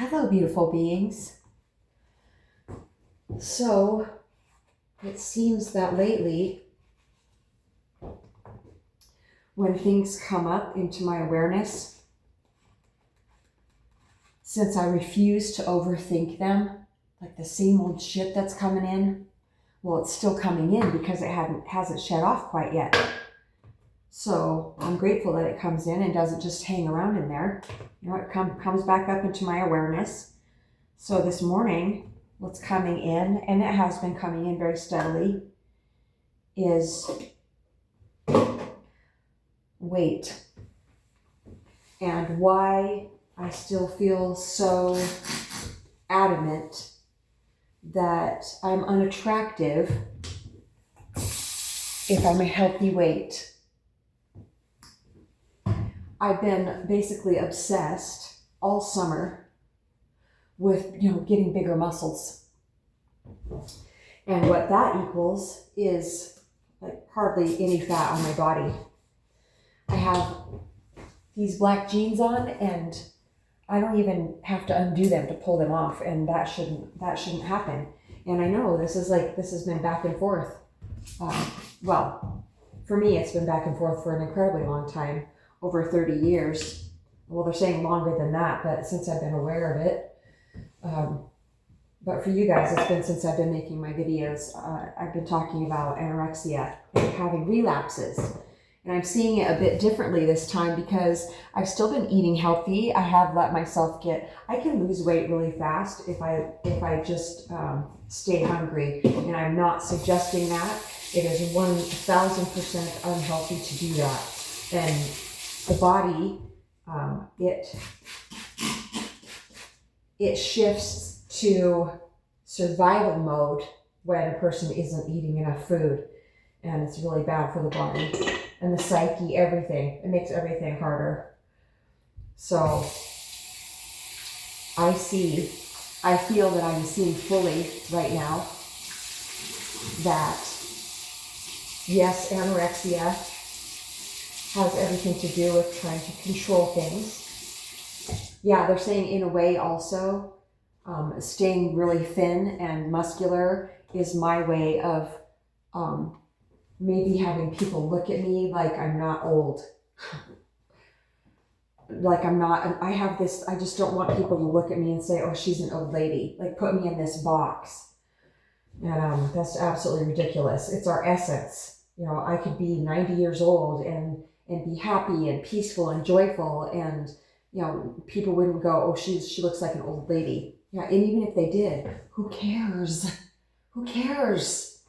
Hello, beautiful beings. So, it seems that lately, when things come up into my awareness, since I refuse to overthink them, like the same old shit that's coming in, well, it's still coming in because it hasn't shed off quite yet. So I'm grateful that it comes in and doesn't just hang around in there. You know, it comes back up into my awareness. So this morning, what's coming in, and it has been coming in very steadily, is weight. And why I still feel so adamant that I'm unattractive if I'm a healthy weight. I've been basically obsessed all summer with, getting bigger muscles. And what that equals is like hardly any fat on my body. I have these black jeans on and I don't even have to undo them to pull them off, and that shouldn't happen. And I know this has been back and forth. Well, for me, it's been back and forth for an incredibly long time, over 30 years. Well, they're saying longer than that, but since I've been aware of it. But for you guys, it's been since I've been making my videos. I've been talking about anorexia and having relapses. And I'm seeing it a bit differently this time because I've still been eating healthy. I have let myself I can lose weight really fast if I just stay hungry. And I'm not suggesting that. It is 1,000% unhealthy to do that. And the body, it shifts to survival mode when a person isn't eating enough food. And it's really bad for the body and the psyche, everything. It makes everything harder. So I feel that I'm seeing fully right now that yes, anorexia has everything to do with trying to control things. Yeah, they're saying in a way also, staying really thin and muscular is my way of maybe having people look at me like I'm not old. Like I'm not, I just don't want people to look at me and say, oh, she's an old lady. Like put me in this box. And that's absolutely ridiculous. It's our essence. I could be 90 years old and be happy and peaceful and joyful, and people wouldn't go, oh, she looks like an old lady. Yeah, and even if they did, who cares? Who cares?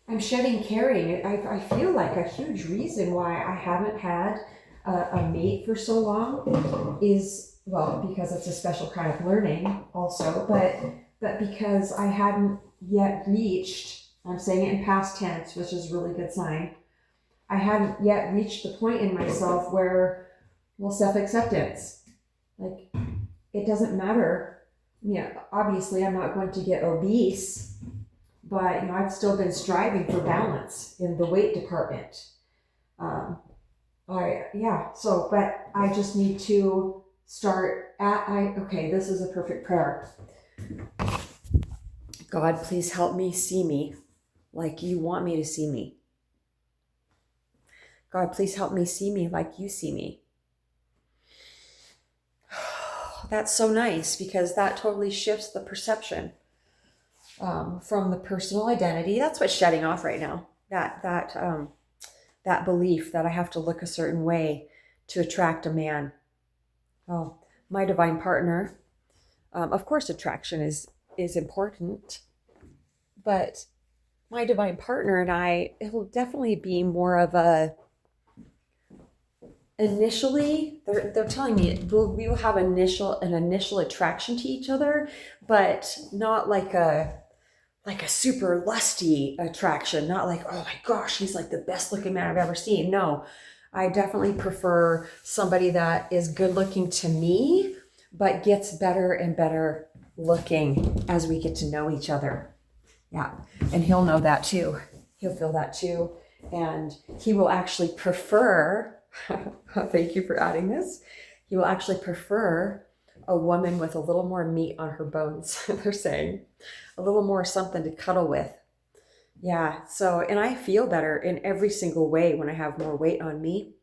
I'm shedding caring. I feel like a huge reason why I haven't had a mate for so long is, well, because it's a special kind of learning also, but because I hadn't yet reached, I'm saying it in past tense, which is a really good sign, I hadn't yet reached the point in myself where, well, self-acceptance, like it doesn't matter. Obviously I'm not going to get obese, but I've still been striving for balance in the weight department. But I just need to start this is a perfect prayer. God, please help me see me like you want me to see me. God, please help me see me like you see me. That's so nice because that totally shifts the perception from the personal identity. That's what's shedding off right now. That belief that I have to look a certain way to attract a man. Oh, my divine partner. Of course, attraction is important, but my divine partner and I, it'll definitely be more of a. Initially, they're telling me we will have an initial attraction to each other, but not like a super lusty attraction. Not like, oh my gosh, he's like the best looking man I've ever seen. No, I definitely prefer somebody that is good looking to me, but gets better and better looking as we get to know each other. Yeah, and he'll know that too. He'll feel that too, and he will actually prefer. Thank you for adding this. He will actually prefer a woman with a little more meat on her bones, they're saying. A little more something to cuddle with. Yeah, so, and I feel better in every single way when I have more weight on me.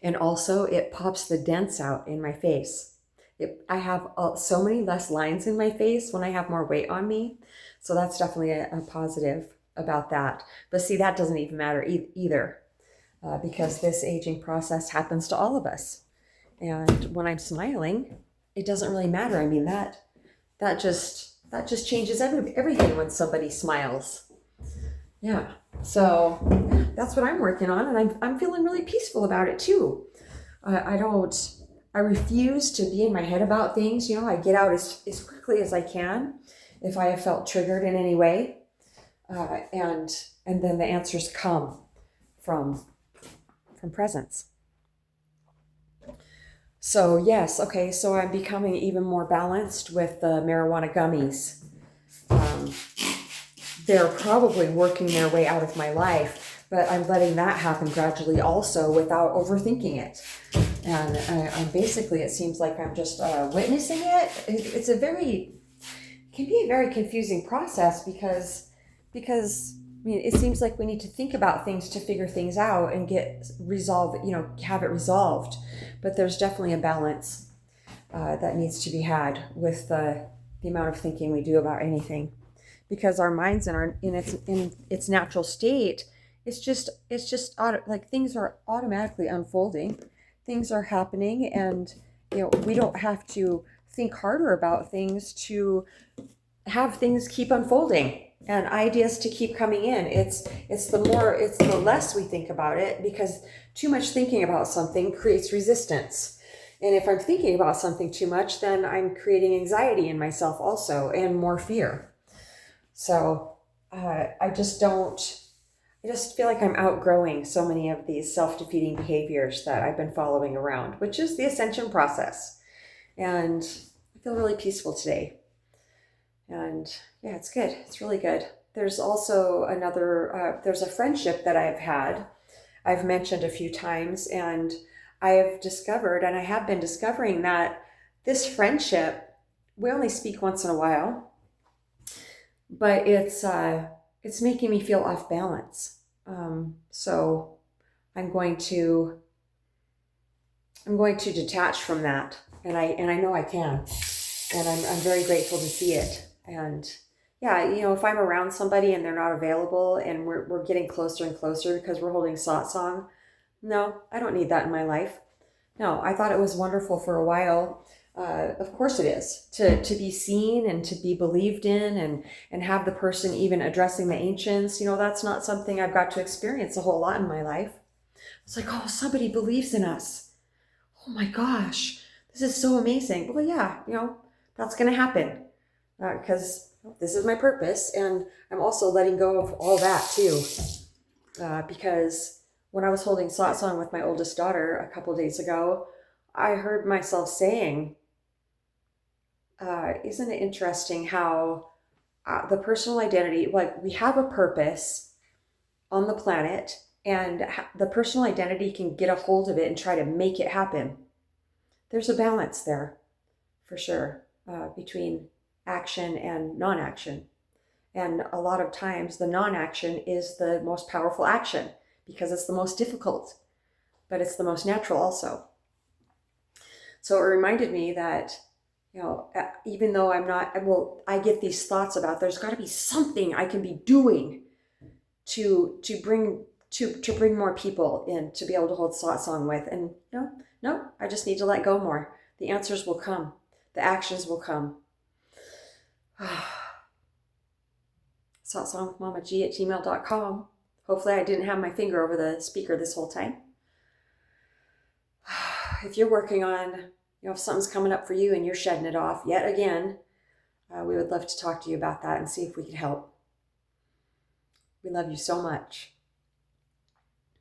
And also, it pops the dents out in my face. I have so many less lines in my face when I have more weight on me. So that's definitely a positive about that. But see, that doesn't even matter either, because this aging process happens to all of us. And when I'm smiling, it doesn't really matter. I mean, that just changes everything when somebody smiles. Yeah. So that's what I'm working on, and I'm feeling really peaceful about it too. I refuse to be in my head about things. I get out as quickly as I can if I have felt triggered in any way, and then the answers come from presence. So yes, okay, so I'm becoming even more balanced with the marijuana gummies. They're probably working their way out of my life, but I'm letting that happen gradually also without overthinking it. And I'm basically, it seems like I'm just witnessing it. It can be a very confusing process because I mean, it seems like we need to think about things to figure things out and have it resolved. But there's definitely a balance that needs to be had with the amount of thinking we do about anything, because our minds in its natural state, it's just like things are automatically unfolding, things are happening, and we don't have to think harder about things to have things keep unfolding and ideas to keep coming in. It's the less we think about it, because too much thinking about something creates resistance. And if I'm thinking about something too much, then I'm creating anxiety in myself also, and more fear. So I just feel like I'm outgrowing so many of these self-defeating behaviors that I've been following around, which is the ascension process. And I feel really peaceful today. And yeah, it's good. It's really good. There's also there's a friendship that I've mentioned a few times, and I have been discovering that this friendship, we only speak once in a while, but it's making me feel off balance. So I'm going to detach from that, and I know I can, and I'm very grateful to see it. And yeah, if I'm around somebody and they're not available and we're getting closer and closer because we're holding satsang, no, I don't need that in my life. No, I thought it was wonderful for a while. Of course it is, to be seen and to be believed in, and have the person even addressing the ancients. That's not something I've got to experience a whole lot in my life. It's like, oh, somebody believes in us. Oh my gosh, this is so amazing. Well, yeah, that's going to happen. Because this is my purpose, and I'm also letting go of all that too. Because when I was holding satsang with my oldest daughter a couple of days ago, I heard myself saying, isn't it interesting how the personal identity, like we have a purpose on the planet, and the personal identity can get a hold of it and try to make it happen. There's a balance there, for sure, between action and non-action. And a lot of times the non-action is the most powerful action because it's the most difficult, but it's the most natural also. So it reminded me that, even though I get these thoughts about there's got to be something I can be doing to bring more people in to be able to hold satsang with. And no, I just need to let go more. The answers will come. The actions will come. satsangwithmamaji@gmail.com. Hopefully I didn't have my finger over the speaker this whole time. If you're working on, if something's coming up for you and you're shedding it off yet again, we would love to talk to you about that and see if we can help. We love you so much.